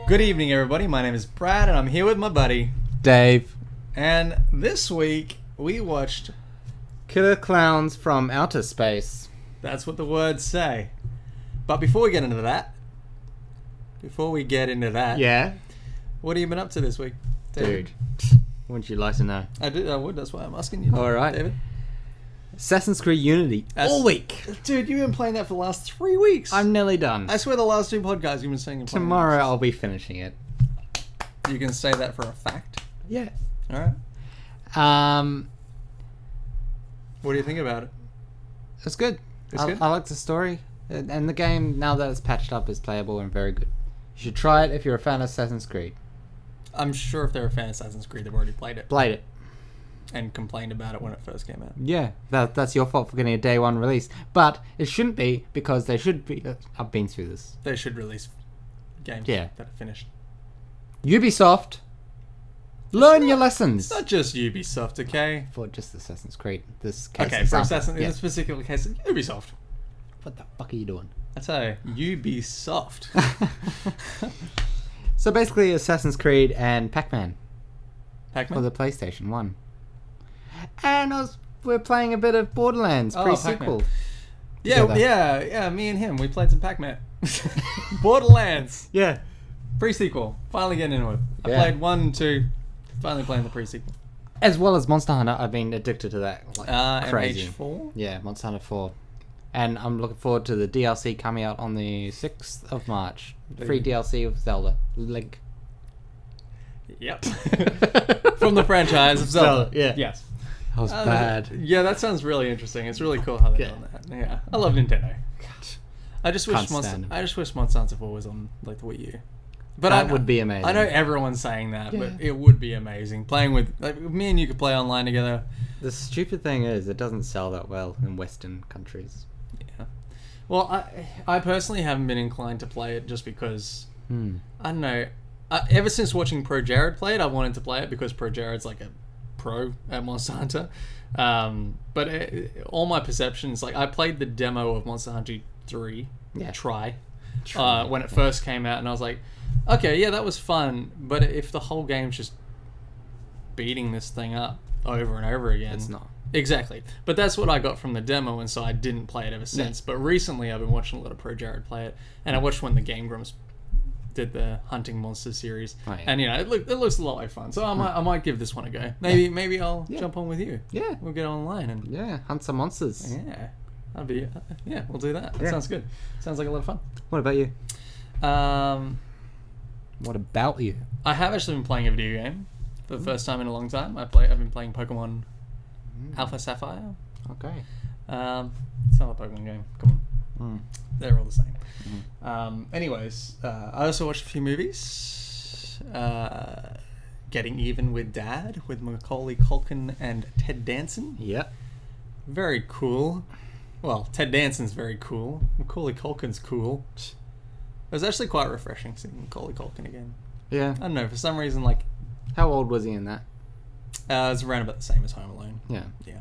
Good evening, everybody. My name is Brad, and I'm here with my buddy Dave. And this week we watched Killer Clowns from Outer Space. That's what the words say. But before we get into that, Yeah? what have you been up to this week, David? Dude, wouldn't you like to know? I would. That's why I'm asking you. All right. David. Assassin's Creed Unity. All week. Dude, you've been playing that for the last 3 weeks. I'm nearly done. I swear the last 2 podcasts you've been saying you're playing Tomorrow I'll be finishing it. You can say that for a fact. Yeah. All right. What do you think about it? It's good. It's good? I like the story. And the game, now that it's patched up, is playable and very good. You should try it if you're a fan of Assassin's Creed. I'm sure if they're a fan of Assassin's Creed, they've already played it. Played it. And complained about it when it first came out. Yeah, that's your fault for getting a day one release. But it shouldn't be, because they should be... I've been through this. They should release games that are finished. Ubisoft, learn your lessons. It's not just Ubisoft, okay? For just Assassin's Creed. This case Okay, for example. Assassin's in this particular case, Ubisoft. What the fuck are you doing? I tell you, Ubisoft. So basically, Assassin's Creed and Pac-Man for Pac-Man? the PlayStation 1. And we're playing a bit of Borderlands pre-sequel. Yeah, me and him, we played some Pac-Man. Borderlands. Yeah. Pre-sequel. Finally getting into it. I Yeah. played 1 and 2. Finally playing the pre-sequel. As well as Monster Hunter, I've been addicted to that. Like crazy. MH4? Yeah, Monster Hunter 4. And I'm looking forward to the DLC coming out on the 6th of March. Free DLC of Zelda. Link. Yep. From the franchise of Zelda. Yeah. Yes. That was bad. Yeah, that sounds really interesting. It's really cool how they've done that. Yeah. I love Nintendo. I just wish Monster Hunter 4 was on like the Wii U. But That would be amazing. I know everyone's saying that, but it would be amazing. Playing with me and you could play online together. The stupid thing is, it doesn't sell that well in Western countries. Yeah. Well, I personally haven't been inclined to play it just because I don't know. Ever since watching Pro Jared play it, I wanted to play it because Pro Jared's like a pro at Monster Hunter. But all my perceptions, like I played the demo of Monster Hunter 3. Yeah. Try. When it first came out, and I was like, okay, yeah, that was fun, but if the whole game's just beating this thing up over and over again... It's not. Exactly. But that's what I got from the demo, and so I didn't play it ever since. But recently I've been watching a lot of Pro Jared play it, and I watched when the Game Grumps did the Hunting Monsters series. Oh, yeah. And, you know, it looks a lot like fun, so I might give this one a go. Maybe I'll jump on with you. Yeah. We'll get online and... Yeah, hunt some monsters. Yeah. That'd be... we'll do that. That sounds good. Sounds like a lot of fun. What about you? What about you? I have actually been playing a video game for the first time in a long time. I've been playing Pokemon Alpha Sapphire. Okay. It's not a Pokemon game. Come on. They're all the same. Anyways, I also watched a few movies. Getting Even with Dad with Macaulay Culkin and Ted Danson. Yep. Very cool. Well, Ted Danson's very cool. Macaulay Culkin's cool. It was actually quite refreshing seeing Macaulay Culkin again. Yeah. I don't know, for some reason, like... How old was he in that? It was around about the same as Home Alone. Yeah. Yeah.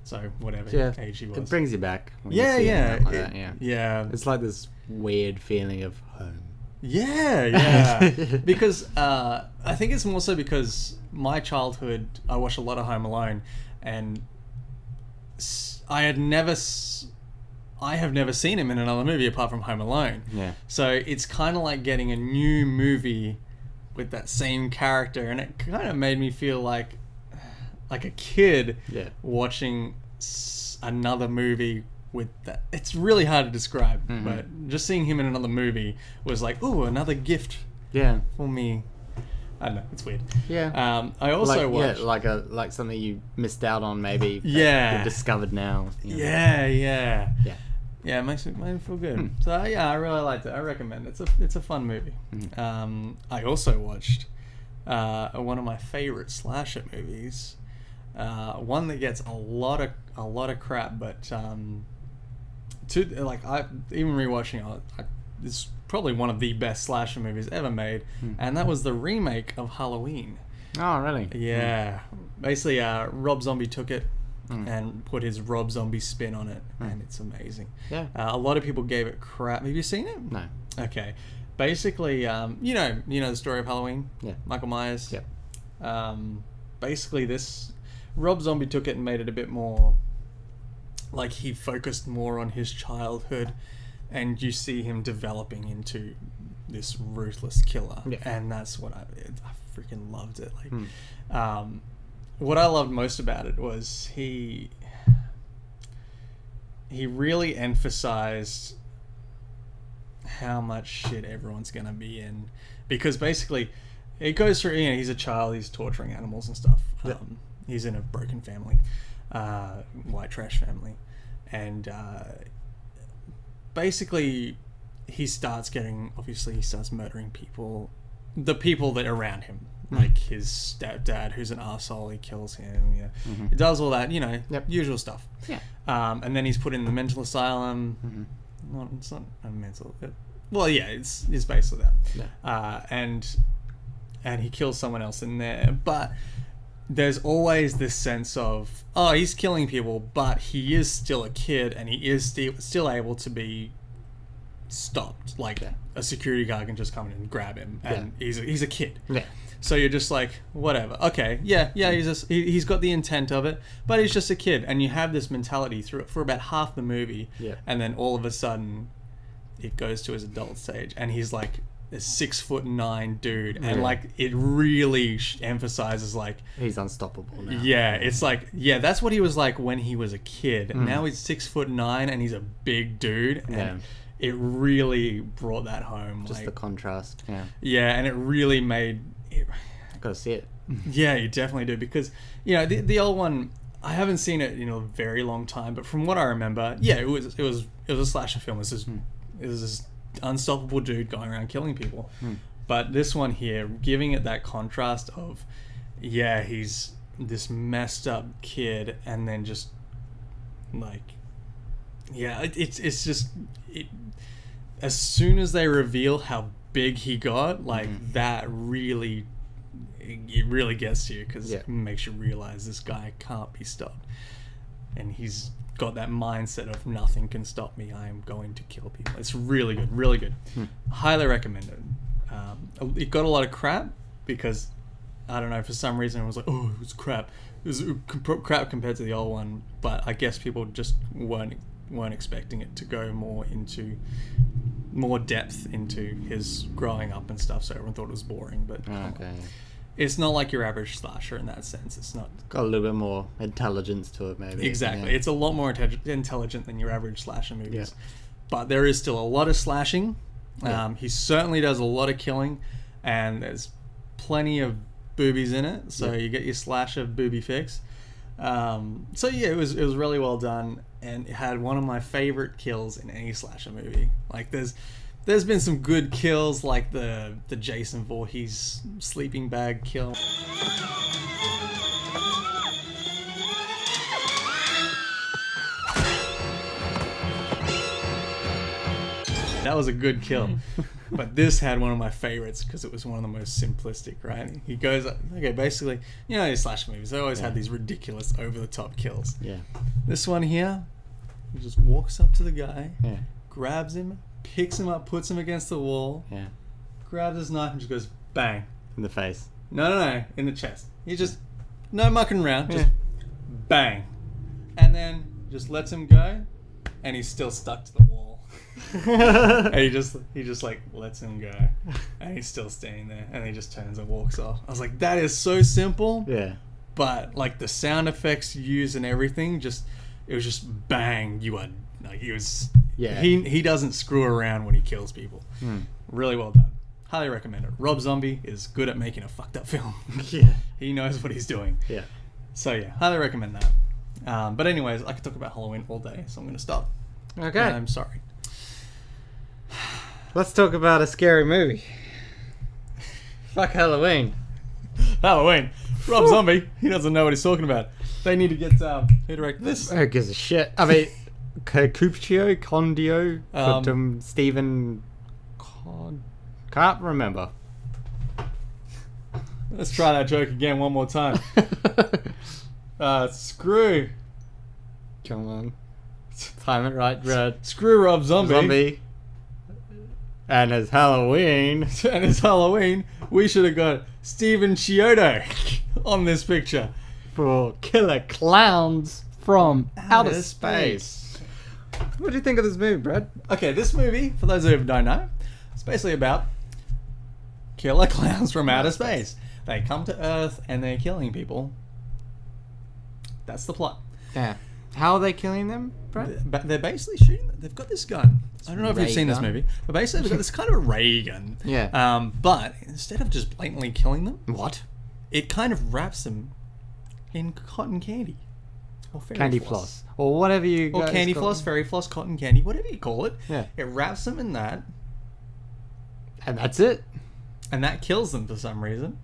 So, whatever age he was. It brings you back. When Yeah. Yeah. It's like this weird feeling of home. Yeah. Because, I think it's more so because my childhood, I watched a lot of Home Alone, and I have never seen him in another movie apart from Home Alone. Yeah. So it's kind of like getting a new movie with that same character, and it kind of made me feel like a kid watching another movie with that. It's really hard to describe, but just seeing him in another movie was like, ooh, another gift for me. I don't know, it's weird. Yeah. I also watched... Yeah, like something you missed out on maybe. Yeah. You discovered now. You know. Yeah. Yeah, it makes me feel good. So yeah, I really liked it. I recommend it. It's a fun movie. I also watched one of my favorite slasher movies. One that gets a lot of crap, but even rewatching it, it's probably one of the best slasher movies ever made, and that was the remake of Halloween. Oh, really? Yeah. Basically, Rob Zombie took it and put his Rob Zombie spin on it, and it's amazing. Yeah. A lot of people gave it crap. Have you seen it? No. Okay. Basically, you know the story of Halloween? Yeah. Michael Myers? Yep. Basically, this Rob Zombie took it and made it a bit more like he focused more on his childhood, and you see him developing into this ruthless killer. Yeah. And that's what I freaking loved it. Like, what I loved most about it was he really emphasized how much shit everyone's gonna be in, because basically it goes through, he's a child, he's torturing animals and stuff. He's in a broken family, white trash family, and basically he starts murdering people, the people that are around him, like his stepdad who's an arsehole, he kills him, It does all that, usual stuff. And then he's put in the mental asylum. It's not a mental, it's basically that. And he kills someone else in there, but there's always this sense of, he's killing people, but he is still a kid, and he is still able to be stopped. Like, a security guard can just come in and grab him, and he's a kid. So you're just like, whatever. Okay, he's got the intent of it, but he's just a kid. And you have this mentality for about half the movie, and then all of a sudden, it goes to his adult stage, and he's like a 6'9" dude, and like it really emphasizes like he's unstoppable now. It's like that's what he was like when he was a kid. And now he's 6'9" and he's a big dude, and it really brought that home. Just like, the contrast. And it really made it. Gotta see it. Yeah, you definitely do, because the old one, I haven't seen it in a very long time, but from what I remember, it was a slasher film. It was this unstoppable dude going around killing people. But this one here, giving it that contrast of he's this messed up kid, and then just like it's just as soon as they reveal how big he got, like that really, it really gets to you, because it makes you realize this guy can't be stopped, and he's got that mindset of nothing can stop me, I am going to kill people. It's really good. Highly recommend it. It got a lot of crap because, I don't know, for some reason it was like, it was crap. It was crap compared to the old one, but I guess people just weren't expecting it to go more depth into his growing up and stuff, so everyone thought it was boring. But it's not like your average slasher in that sense. It's not got a little bit more intelligence to it, maybe. Exactly. It's a lot more intelligent than your average slasher movies. But there is still a lot of slashing. He certainly does a lot of killing, and there's plenty of boobies in it, so you get your slasher booby fix. It was really well done, and it had one of my favorite kills in any slasher movie. Like, there's been some good kills, like the Jason Voorhees sleeping bag kill. That was a good kill. But this had one of my favorites because it was one of the most simplistic, right? He goes, basically, these slasher movies, they always had these ridiculous, over-the-top kills. This one here, he just walks up to the guy, grabs him, picks him up, puts him against the wall, grabs his knife, and just goes, bang. In the face. No, in the chest. He just, no mucking around, just bang. And then just lets him go, and he's still stuck to the wall. And he just like lets him go, and he's still standing there, and he just turns and walks off. I was like, that is so simple, but like the sound effects used and everything, it was just bang. You are like, he doesn't screw around when he kills people. Really well done. Highly recommend it. Rob Zombie is good at making a fucked up film. He knows what he's doing. So highly recommend that. But anyways, I could talk about Halloween all day, so I'm going to stop. Okay. I'm sorry. Let's talk about a scary movie. Fuck Halloween. Halloween. Rob Zombie, he doesn't know what he's talking about. They need to get who directed this? Who gives a shit? I mean, Condio, Stephen. Can't remember. Let's try that joke again one more time. Screw Come on. Time it right, Brad. Screw Rob Zombie. And it's Halloween. And it's Halloween. We should have got Steven Chiodo on this picture. For Killer Clowns from Outer Space. What do you think of this movie, Brad? Okay, this movie, for those who don't know, it's basically about killer clowns from outer space. They come to Earth and they're killing people. That's the plot. Yeah. How are they killing them, Brad? But they're basically shooting them. They've got this gun. I don't know if you've seen this gun. movie, but basically they've got this kind of a ray gun. Yeah. But instead of just blatantly killing them, What? it kind of wraps them in cotton candy. Or fairy Candy floss. Or whatever you Or guys candy call floss, it. fairy floss, cotton candy, whatever you call it. Yeah. It wraps them in that, And that's it. and that kills them for some reason.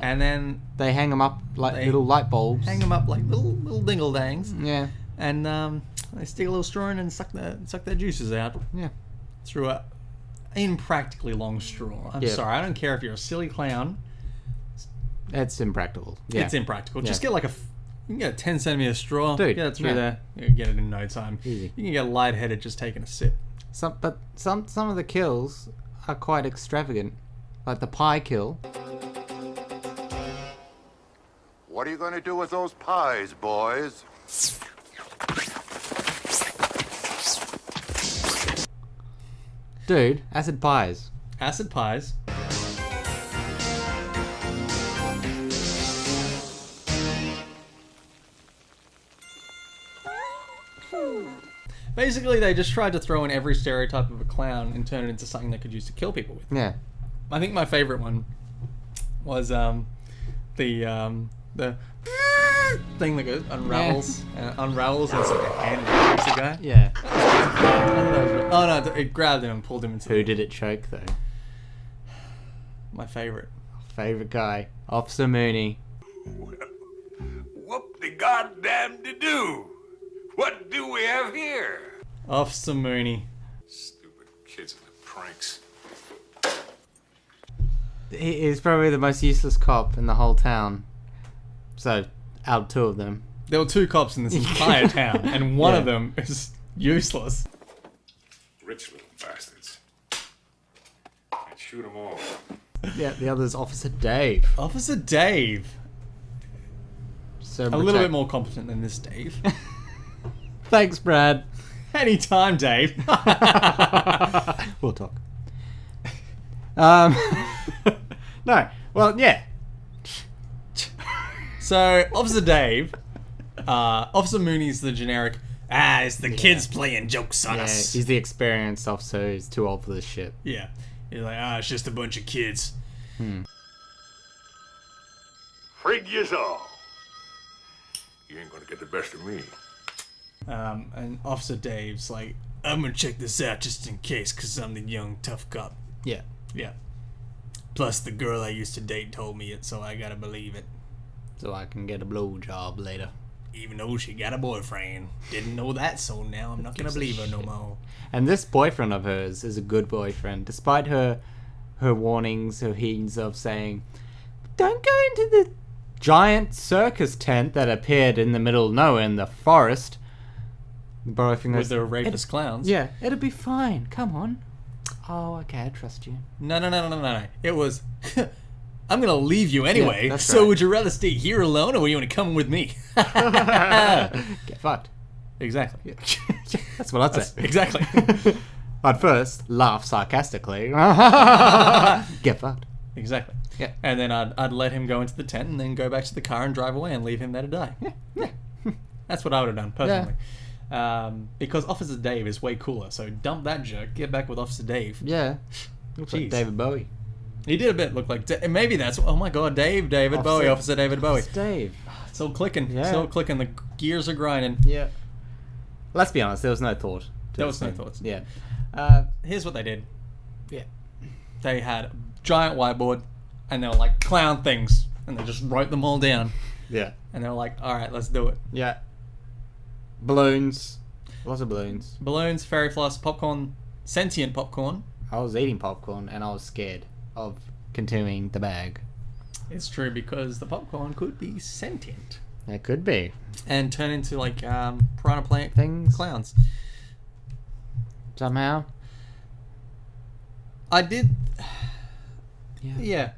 And then They hang them up like They little light bulbs. hang them up like little dingle dangs, Yeah. and they stick a little straw in and suck their juices out Yeah. through a impractically long straw. I'm Yeah. sorry, I don't care if you're a silly clown. It's impractical. Yeah. It's impractical. Just Yeah. get you can get a 10 centimeter straw. Dude, get it through yeah. there. You can get it in no time. Easy. You can get lightheaded just taking a sip. Some of the kills are quite extravagant. Like the pie kill. What are you going to do with those pies, boys? Dude, acid pies. Acid pies. Basically, they just tried to throw in every stereotype of a clown and turn it into something they could use to kill people with. Yeah. I think my favorite one was the thing that goes unravels and it's like a hand that shoots the guy. Yeah. Oh no, it grabbed him and pulled him into Who did it choke though? my favorite. Favorite guy, Officer Mooney. Whoop the goddamn to do? What do we have here? Officer Mooney. Stupid kids and the pranks. He is probably the most useless cop in the whole town. So, out of two of them. There were two cops in this entire town, and one Yeah. of them is useless. Rich little bastards. I'd shoot them all. Yeah, the other's Officer Dave. Officer Dave. So A little bit more competent than this Dave. Thanks, Brad. Anytime, Dave. We'll talk. No. Well, yeah. So, Officer Dave, Officer Mooney's the generic, it's the kids playing jokes on Yeah, us. he's the experienced officer who's too old for this shit. Yeah. He's like, it's just a bunch of kids. Frig yous all. You ain't gonna get the best of me. And Officer Dave's like, I'm gonna check this out just in case, because I'm the young, tough cop. Yeah. Yeah. Plus, the girl I used to date told me it, so I gotta believe it. So I can get a blowjob later. Even though she got a boyfriend. Didn't know that, so now I'm not gonna believe her no more. And this boyfriend of hers is a good boyfriend, despite her warnings, her hints of saying, "Don't go into the giant circus tent that appeared in the middle of nowhere in the forest." The boyfriend With goes, the rapist clowns. "Yeah, it'll be fine. Come on." Oh, okay, I trust you. No. It was, I'm gonna leave you anyway, Yeah, that's so right. would you rather stay here alone or you wanna come with me? Get fucked. Exactly. That's what I'd say. Exactly. I'd first laugh sarcastically. Get fucked. Exactly. Yeah. And then I'd let him go into the tent and then go back to the car and drive away and leave him there to die. Yeah. That's what I would have done, personally. Because Officer Dave is way cooler, so dump that jerk, get back with Officer Dave. Yeah. Looks like Jeez. David Bowie. He did a bit look like... maybe that's... Oh my god, David Bowie, Officer David Bowie. It's Dave. It's all clicking. Yeah. It's all clicking. The gears are grinding. Yeah. Let's be honest, there was no thought. There was no thoughts. Yeah. Here's what they did. Yeah. They had a giant whiteboard, and they were like, clown things. And they just wrote them all down. Yeah. And they were like, alright, let's do it. Yeah. Balloons. Lots of balloons. Balloons, fairy floss, popcorn, sentient popcorn. I was eating popcorn and I was scared of continuing the bag. It's true because the popcorn could be sentient. It could be. And turn into like piranha plant Things. clowns. Somehow. I did. Yeah.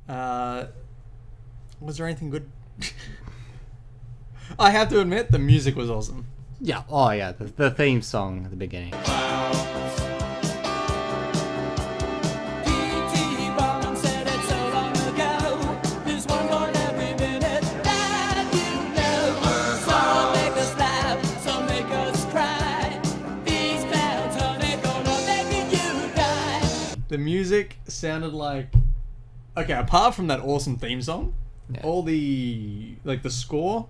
Was there anything good? I have to admit, the music was awesome. Yeah. Oh, yeah. The theme song at the beginning. The music sounded like... Okay, apart from that awesome theme song, all the... Like, the score,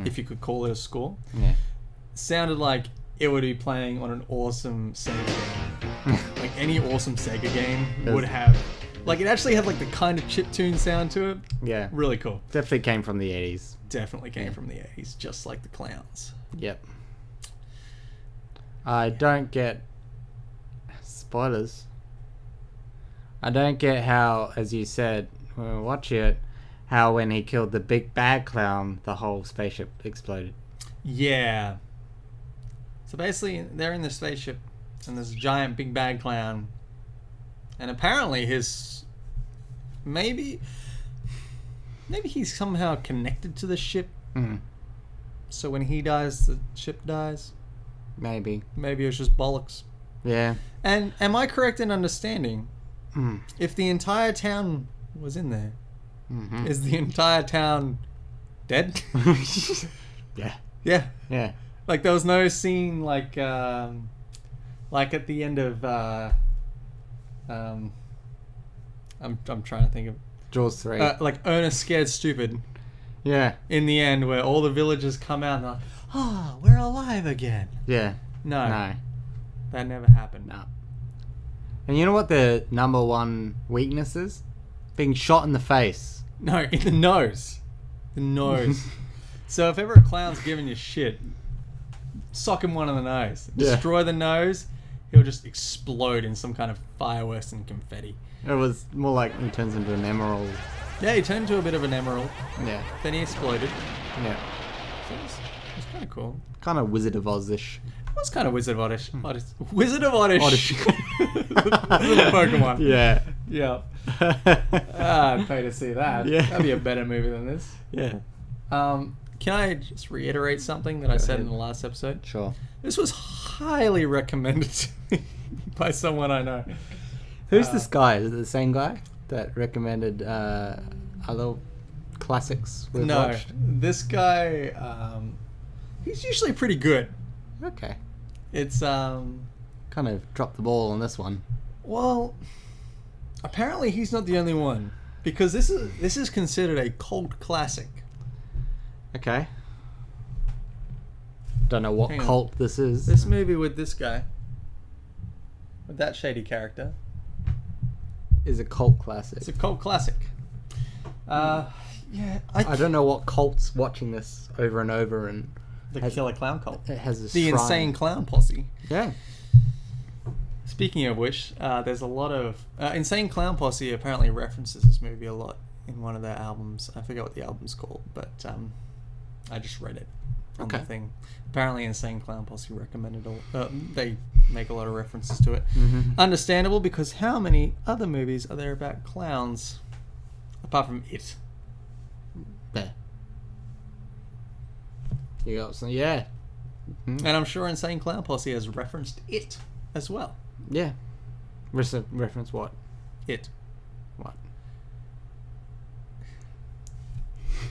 if you could call it a score, sounded like it would be playing on an awesome Sega game. Like, any awesome Sega game would have... Like, it actually had, like, the kind of chiptune sound to it. Yeah. Really cool. Definitely came from the 80s. Definitely came from the 80s, just like the Klowns. Yep. I don't get... Spoilers. I don't get how, as you said, when we were watching it, how when he killed the big bad clown, the whole spaceship exploded. Yeah. So basically, they're in the spaceship, and this giant big bad clown, and apparently his... Maybe he's somehow connected to the ship. So when he dies, the ship dies. Maybe. Maybe it was just bollocks. Yeah. And am I correct in understanding? If the entire town was in there, is the entire town dead? Yeah. Yeah. Yeah. Like there was no scene like at the end of I'm trying to think of Jaws 3. like Ernest Scared Stupid yeah. in the end where all the villagers come out and they're like, oh, we're alive again. Yeah. No. No. That never happened. No. And you know what the number one weakness is? Being shot in the face. No, in the nose. The nose. So if ever a clown's giving you shit, sock him one in the nose. Destroy the nose, he'll just explode in some kind of fireworks and confetti. It was more like he turns into an emerald. Yeah, he turned into a bit of an emerald. Yeah. Then he exploded. Yeah. So it was kind of cool. Kind of Wizard of Oz-ish. It was kind of Wizard of Oddish. Wizard of Oddish. Pokemon. Yeah. Yeah. I'd pay to see that. Yeah. That'd be a better movie than this. Yeah. Can I just reiterate something that I said in the last episode? Sure. This was highly recommended to me by someone I know. Who's this guy? Is it the same guy that recommended other classics we've watched? This guy, he's usually pretty good. Okay. It's kind of dropped the ball on this one. Well, apparently he's not the only one, because this is considered a cult classic. Okay. Don't know what Hang on. cult this is. This movie with this guy, with that shady character, is a cult classic. it's a cult classic. Yeah, I don't know what cult's watching this over and over, and the Killer Clown Cult. it has a The shrine. Insane Clown Posse. Yeah. Speaking of which, there's a lot of... Insane Clown Posse apparently references this movie a lot in one of their albums. I forget what the album's called, but I just read it on the thing. Apparently Insane Clown Posse recommended they make a lot of references to it. Understandable, because how many other movies are there about clowns apart from It? Yeah. You got some, yeah. And I'm sure Insane Clown Posse has referenced It as well. Yeah. Reference what? It. What?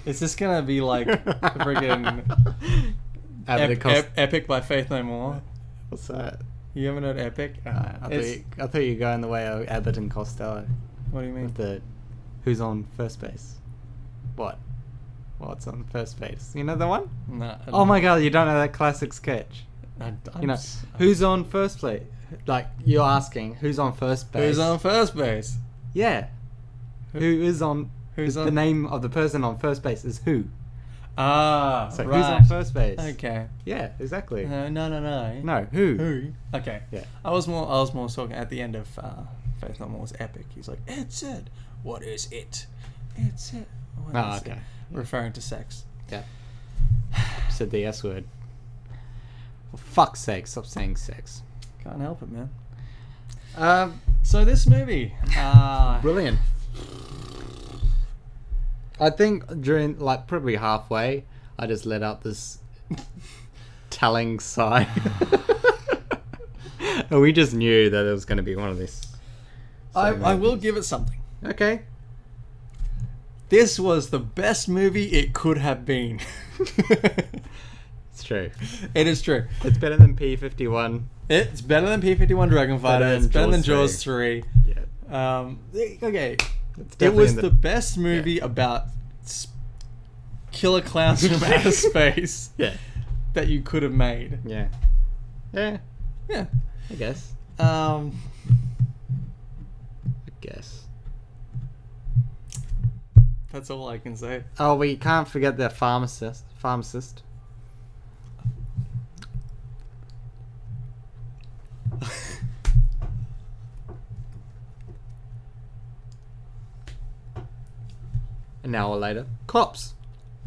Is this gonna be like friggin' Epic by Faith No More? What's that? You haven't heard Epic? I thought you were going the way of Abbott and Costello. What do you mean? With the who's on first base? What? What's on first base? You know the one? No. Oh my god, you don't know that classic sketch? You know, who's on first place? Like, you're asking, who's on first base? Who's on first base? Yeah. Who is on... Who's the on... name of the person on first base is who. Ah, So right. who's on first base? Okay. Yeah, exactly. No. No, who? Who? Okay. Yeah. I was more talking at the end of Faith No More's Epic. He's like, it's it. What is it? It's it. What is okay. it? Referring to sex. that. Said the S word. For fuck's sake, stop saying sex. Can't help it, man. So this movie, Brilliant. I think during, like, probably halfway, I just let out this telling sigh. And we just knew that it was going to be one of these. I will give it something. Okay. This was the best movie it could have been. It's true. It is true. It's better than P-51. It's better than P-51 Dragon Fighter. It's better than Jaws 3. Yeah. Okay. It's It was definitely the best movie about killer clowns from outer space Yeah. that you could have made. Yeah. Yeah. Yeah. I guess. That's all I can say. Oh, we can't forget the pharmacist. An hour later, cops.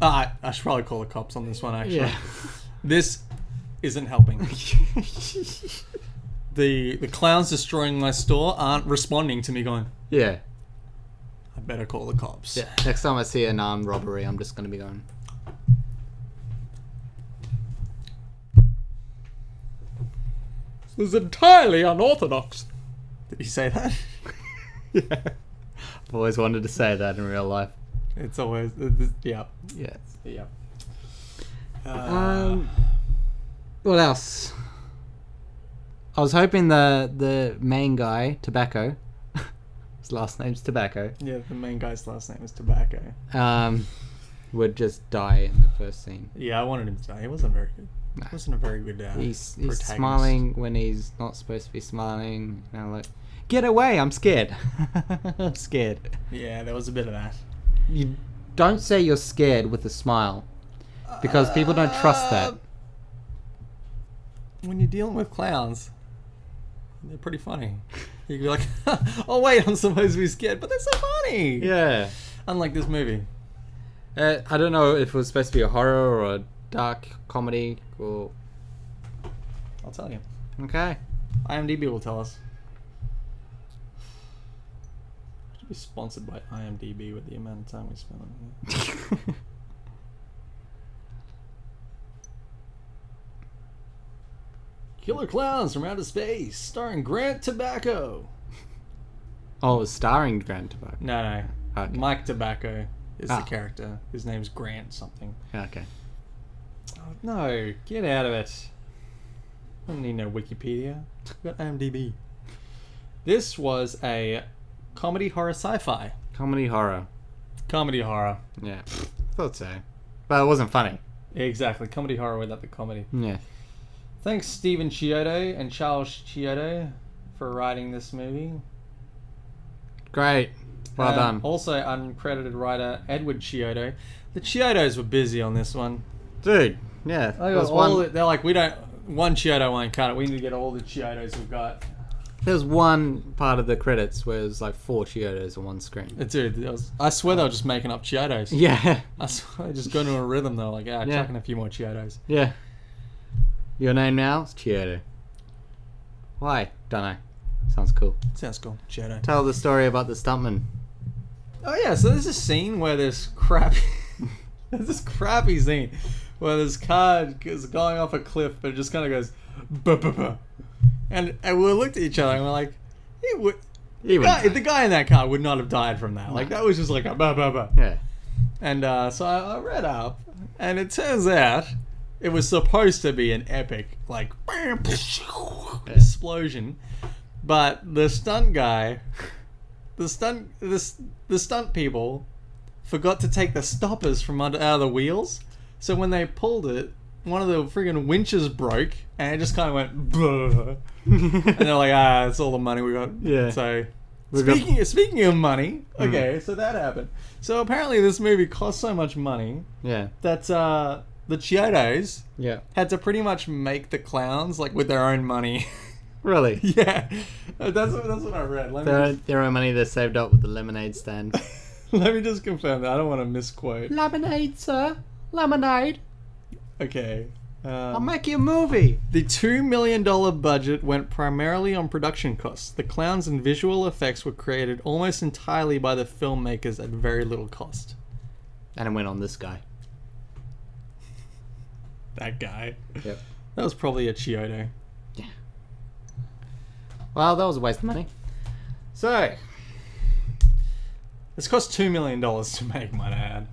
I should probably call the cops on this one, actually. Yeah. This isn't helping. The clowns destroying my store aren't responding to me going, Yeah. I better call the cops. Yeah. Next time I see an armed robbery, I'm just gonna be going. This is entirely unorthodox. Did you say that? Yeah. I've always wanted to say that in real life. It's always... yeah. Yeah. Yeah. What else? I was hoping the main guy, Tobacco, his last name's Tobacco, Yeah, the main guy's last name is Tobacco. would just die in the first scene. Yeah, I wanted him to die. He wasn't very good. Nah. He wasn't a very good He's protagonist. smiling when he's not supposed to be smiling. You know, like, get away! I'm scared. I'm scared. Yeah, there was a bit of that. You don't say you're scared with a smile, because people don't trust that. When you're dealing with clowns, they're pretty funny. You can be like, oh wait, I'm supposed to be scared, but they're so funny. Yeah. Unlike this movie. I don't know if it was supposed to be a horror or a dark comedy or... I'll tell you. Okay. IMDb will tell us. Should be sponsored by IMDb with the amount of time we spend on here. Killer Clowns from Outer Space, starring Grant Tobacco. Oh, it was starring Grant Tobacco. No. Okay. Mike Tobacco is the Ah. character. His name's Grant something. Okay. Oh, no, get out of it. I don't need no Wikipedia. I've got IMDb. This was a comedy horror sci-fi. Comedy horror. Comedy horror. Yeah. Thought so. But it wasn't funny. Exactly, comedy horror without the comedy. Yeah. Thanks Stephen Chiodo and Charles Chiodo for writing this movie. Great. Well done. Also uncredited writer Edward Chiodo. The Chiodos were busy on this one. Dude. Yeah. They There got was all one, they're like, one Chiodo won't cut it. We need to get all the Chiodos we've got. there was one part of the credits where it was like 4 Chiodos on one screen. Dude, I swear they were just making up Chiodos. Yeah. I swear, just going to a rhythm though, like, Yeah. chucking a few more Chiodos. Yeah. Your name now is Chiodo. Why? Don't know. Sounds cool. Sounds cool. Chiodo. Tell the story about the stuntman. Oh yeah, so there's a scene where there's crappy scene where this car is going off a cliff, but it just kind of goes, buh, buh, buh. And we looked at each other and we're like, the guy in that car would not have died from that. Like that was just like a bah, bah, bah. Yeah. And so I read up, and it turns out it was supposed to be an epic like explosion, but the stunt guy, the stunt people forgot to take the stoppers from out of the wheels. So when they pulled it, one of the friggin' winches broke, and it just kind of went. Bleh. And they're like, that's all the money we got. Yeah. So speaking of money, okay, so that happened. So apparently this movie cost so much money Yeah. that the Chiodos Yeah. had to pretty much make the clowns like with their own money. Really? Yeah, that's what I read. Their own money they saved up with the lemonade stand. Let me just confirm that. I don't want to misquote. Lemonade, sir. Lemonade. Okay. I'll make you a movie. The $2 million budget went primarily on production costs. The clowns and visual effects were created almost entirely by the filmmakers at very little cost. And it went on this guy. That guy. Yep. That was probably a Chiodo. Yeah. Well, that was a waste of money. So, This cost $2 million to make, might I add.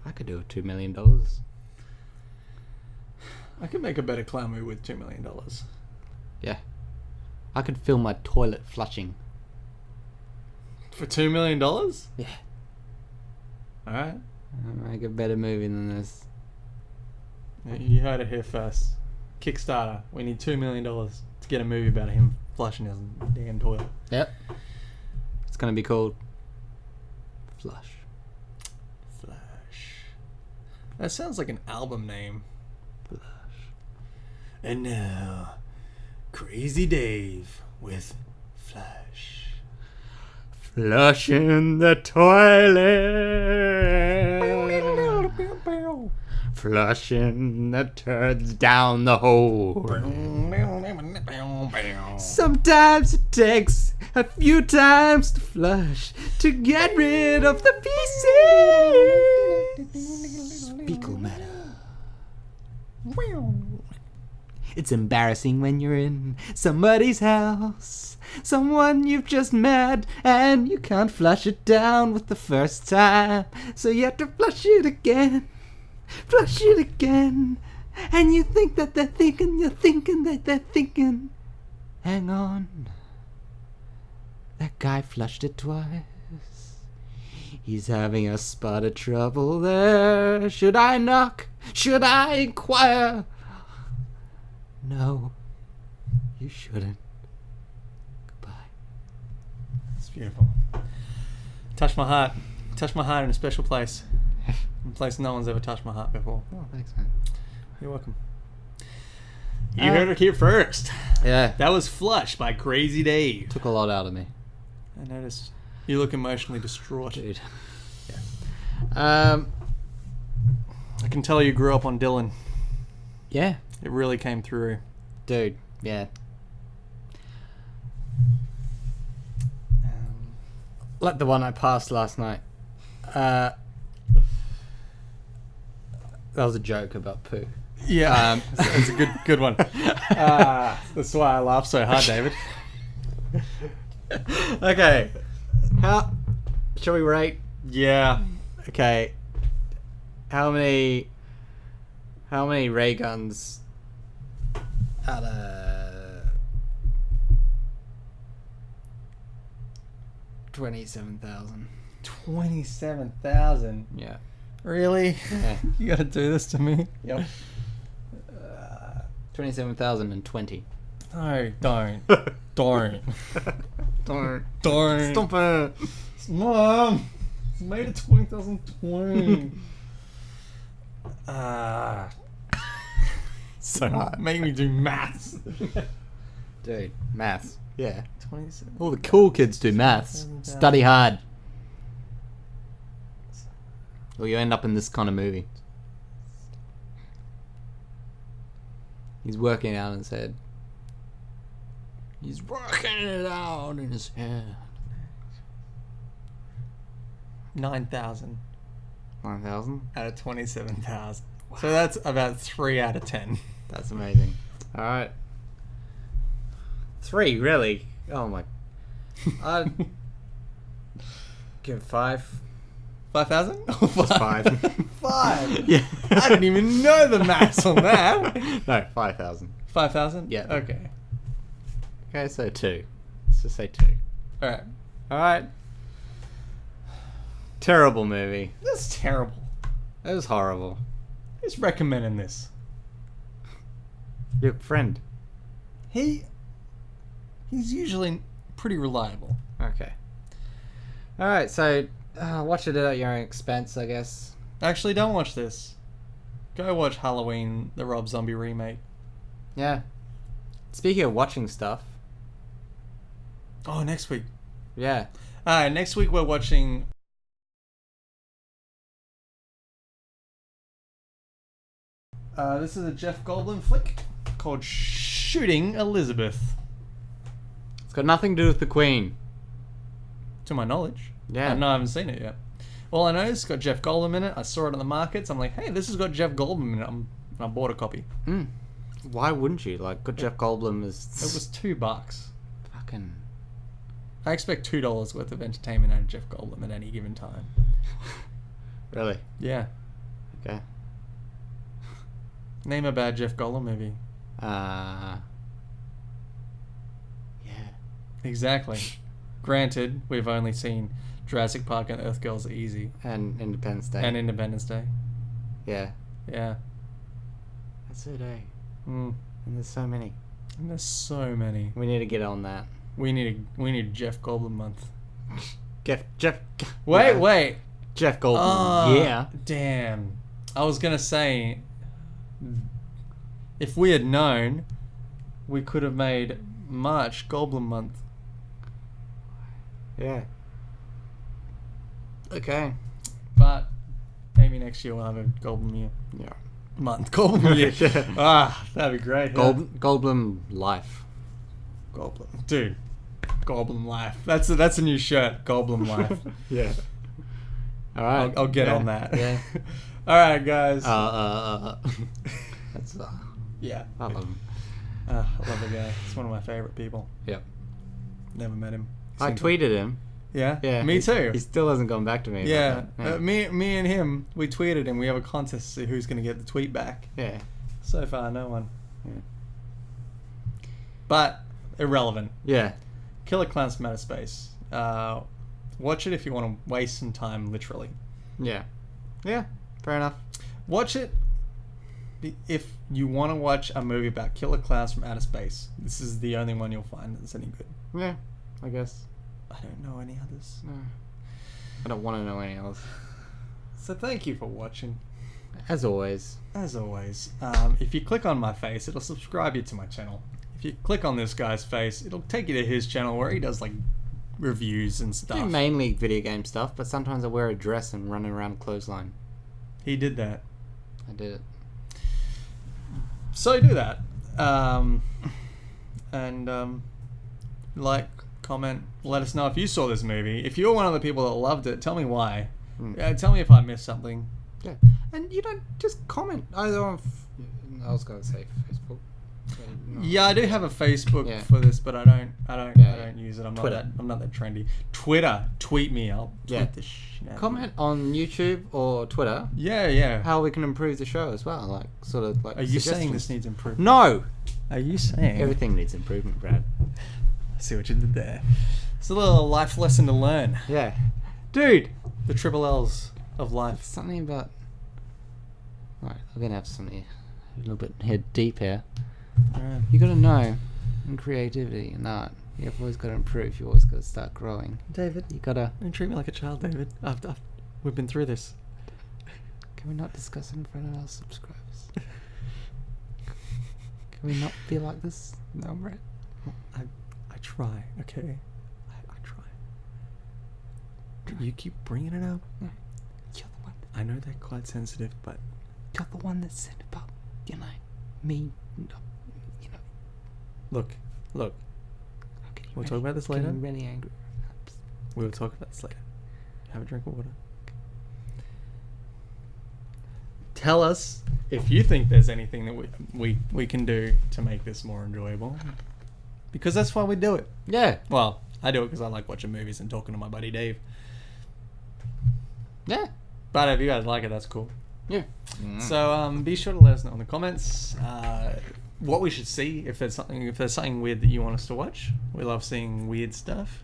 I could do a $2 million. I could make a better clown movie with $2 million. Yeah. I could film my toilet flushing. For $2 million? Yeah. Alright. I'll make a better movie than this. You heard it here first. Kickstarter. We need $2 million to get a movie about him flushing his damn toilet. Yep. It's going to be called Flush. Flash. That sounds like an album name. Flush. And now, Crazy Dave with Flash. Flushing the toilet. Flushing the turds down the hole. Sometimes it takes a few times to flush to get rid of the feces. Fecal matter. It's embarrassing when you're in somebody's house, someone you've just met, and you can't flush it down with the first time, so you have to flush it again, and you think that they're thinking, you're thinking that they're thinking, hang on, that guy flushed it twice. He's having a spot of trouble there. Should I knock? Should I inquire? No, you shouldn't. Goodbye. It's beautiful. Touch my heart. Touch my heart in a special place. A place no one's ever touched my heart before. Oh, thanks, man. You're welcome. You heard it here first. Yeah. That was Flush by Crazy Dave. Took a lot out of me. I noticed. You look emotionally distraught. Dude. Yeah. I can tell you grew up on Dylan. Yeah. It really came through. Dude, yeah. Like the one I passed last night. That was a joke about poo. Yeah, it's a good one. That's why I laugh so hard, David. Okay. Shall we rate? Yeah. Okay. How many ray guns out of 27,000? 27,000. Yeah. Really? Yeah. You gotta do this to me? Yep. 27,020. No, don't. Don't. Don't. Don't. Stop it. Mom! It's made it 2020. So hard. Make me do maths. Dude, maths. Yeah. 27. All the cool kids do maths. Study hard. Or you end up in this kind of movie. He's working out in his head. He's working it out in his head. 9,000 9,000? out of 27,000. Wow. So that's about 3 out of 10. That's amazing. Alright. 3, really? Oh my. I'd give 5. 5,000? Just 5. 5? Yeah. I didn't even know the maths on that. No, 5,000. 5,000? Yeah. Okay. Okay, so 2. Let's just say 2. Alright. Alright. Terrible movie. That's terrible. It was horrible. Who's recommending this? Your friend. He's usually pretty reliable. Okay. Alright, so watch it at your own expense, I guess. Actually, don't watch this. Go watch Halloween, the Rob Zombie remake. Yeah. Speaking of watching stuff. Oh, next week. Yeah. Alright, next week we're watching This is a Jeff Goldblum flick called Shooting Elizabeth. It's got nothing to do with the Queen. To my knowledge. Yeah. No, I haven't seen it yet. All I know is it's got Jeff Goldblum in it. I saw it in the markets. I'm like, hey, this has got Jeff Goldblum in it. I bought a copy. Why wouldn't you? Like, good Jeff Goldblum is... It was $2. Fucking... I expect $2 worth of entertainment out of Jeff Goldblum at any given time. Really? Yeah. Okay. Name a bad Jeff Goldblum movie. Yeah. Exactly. Granted, we've only seen Jurassic Park and Earth Girls Are Easy. And Independence Day. And Independence Day. Yeah. Yeah. That's it, eh? Mm. And there's so many. And there's so many. We need to get on that. We need Jeff Goldblum month. Jeff. Wait. Jeff Goldblum. Yeah. Damn. I was gonna say, if we had known, we could have made March Goldblum month. Yeah. Okay. But maybe next year we'll have a Goldblum year. Yeah. Month. Goldblum year. Yeah. That'd be great. Goldblum life. Goldblum. Dude. Goldblum life. That's a new shirt. Goldblum life. Yeah. All right. I'll get on that. Yeah. All right, guys. That's yeah. I love him. I love the guy. He's one of my favorite people. Yep. Never met him. I tweeted him. Yeah. Yeah. Me too. He still hasn't gone back to me. Yeah. About that. Me and him. We tweeted him. We have a contest to see who's going to get the tweet back. Yeah. So far, no one. Yeah. But irrelevant. Yeah. Killer Klowns from Outer Space. Watch it if you want to waste some time, literally. Yeah. Yeah. Fair enough. Watch it if you want to watch a movie about killer clowns from outer space. This is the only one you'll find that's any good. Yeah. I guess. I don't know any others. No. I don't want to know any else. So thank you for watching. As always. As always, if you click on my face, it'll subscribe you to my channel. If you click on this guy's face, it'll take you to his channel where he does like reviews and I stuff. do mainly video game stuff, but sometimes I wear a dress and run around a clothesline. He did that. I did it. So do that. Like, comment, let us know if you saw this movie. If you're one of the people that loved it, tell me why. Tell me if I missed something. Yeah. And you don't just comment either on... I was going to say Facebook. No. Yeah, I do have a Facebook Yeah. for this, but I don't use it. I'm Twitter. not that trendy. Twitter, tweet me. I'll tweet Yeah. the shit out of Comment on YouTube or Twitter you. Yeah. how we can improve the show as well. Like, sort of like... Are you saying suggestions. this needs improvement? No! Are you saying Everything needs improvement, Brad. I see what you did there. It's a little life lesson to learn. Yeah. Dude! The triple L's of life. Something about... Alright, I'm going to have something a little bit head deep here. Alright. You got to know, in creativity and art, you've always got to improve. You always got to start growing. David, You got to... don't treat me like a child, David. We've been through this. Can we not discuss it in front of our subscribers? Can we not be like this? No, Brett. I try, okay? I try. You keep bringing it up. You're the one. I know they're quite sensitive, but You're the one that said about, me. look. We'll talk about this later. Getting really angry. We'll talk about this later. Have a drink of water. Tell us if you think there's anything that we can do to make this more enjoyable. Because that's why we do it. Yeah. Well, I do it because I like watching movies and talking to my buddy Dave. Yeah. But if you guys like it, that's cool. Yeah. So be sure to let us know in the comments what we should see. If there's something weird that you want us to watch. We love seeing weird stuff.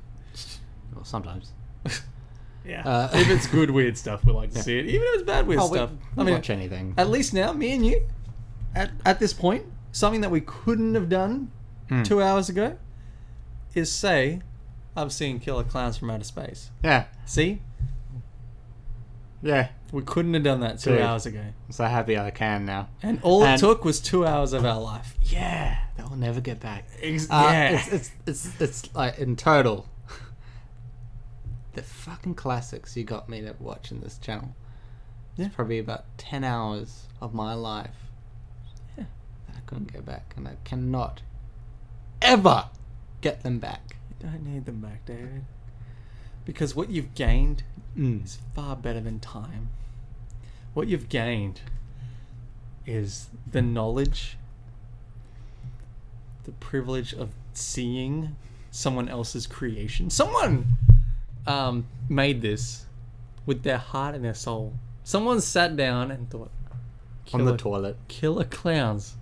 Well, sometimes. Yeah. If it's good weird stuff, we like to see it. Even if it's bad weird stuff. We'll watch anything. At least now, me and you, at this point, something that we couldn't have done 2 hours ago is say, I've seen Killer Klowns from Outer Space. Yeah. See? Yeah. We couldn't have done that 2 Dude. hours ago. I'm so happy I can now. And all it took was 2 hours of our life. Yeah. That will never get back. Yeah. It's like in total. The fucking classics you got me to watch in this channel. Yeah. It's probably about 10 hours of my life couldn't go back, and I cannot ever get them back. You don't need them back, David. Because what you've gained is far better than time. What you've gained is the knowledge, the privilege of seeing someone else's creation. Someone made this with their heart and their soul. Someone sat down and thought, On the toilet. Killer clowns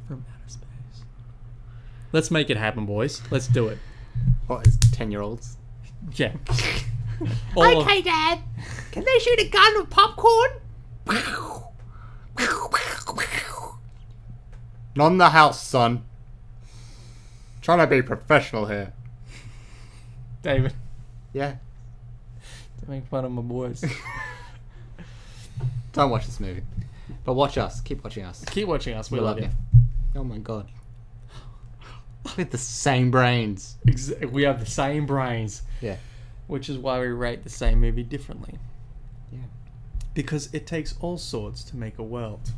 from outer space. Let's make it happen, boys. Let's do it. What is 10-year-olds? Yeah. Okay, Dad. Can they shoot a gun with popcorn? Not in the house, son. Trying to be professional here. David, Yeah. don't make fun of my boys. Don't watch this movie. But watch us. Keep watching us. Keep watching us. We love you. Oh my god. With the same brains. We have the same brains. Yeah. Which is why we rate the same movie differently. Yeah. Because it takes all sorts to make a world.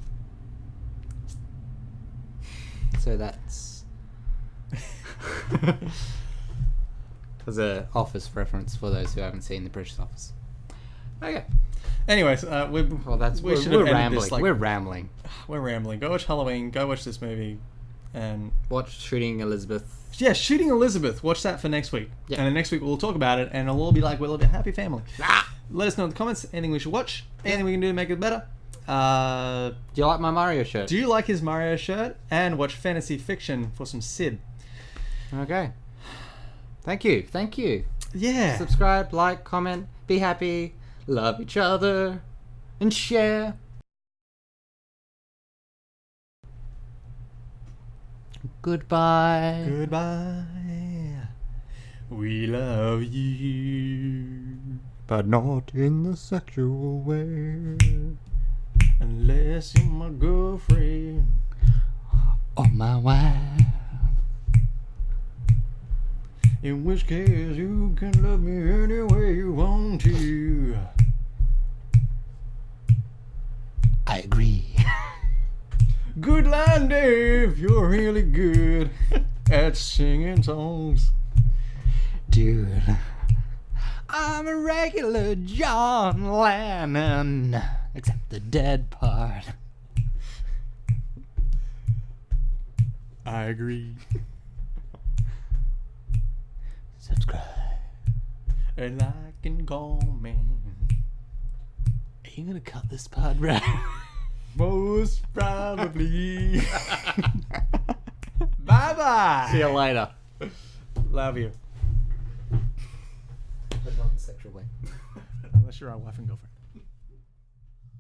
So that's... There's a Office reference for those who haven't seen The British Office. Okay. Anyways, Well, we're rambling. We're rambling. We're rambling. Go watch Halloween. Go watch this movie. And Watch Shooting Elizabeth. yeah, Shooting Elizabeth. Watch that for next week. Yeah. And then next week we'll talk about it, and it'll all be like we're a happy family. Ah! Let us know in the comments anything we should watch, anything we can do to make it better. Do you like my Mario shirt? Do you like his Mario shirt? And watch fantasy fiction for some Sid. Okay. Thank you. Thank you. Yeah. Subscribe, like, comment, be happy, love each other, and share. Goodbye. Goodbye. We love you. But not in the sexual way. Unless you're my girlfriend. Or my wife. In which case you can love me any way you want to. I agree. Good line, Dave. You're really good at singing songs. Dude. I'm a regular John Lennon. Except the dead part. I agree. Subscribe. And I can call me. Are you gonna cut this part, right? Most probably. Bye-bye. See you later. Love you. But not in a sexual way. Unless you're our wife and girlfriend.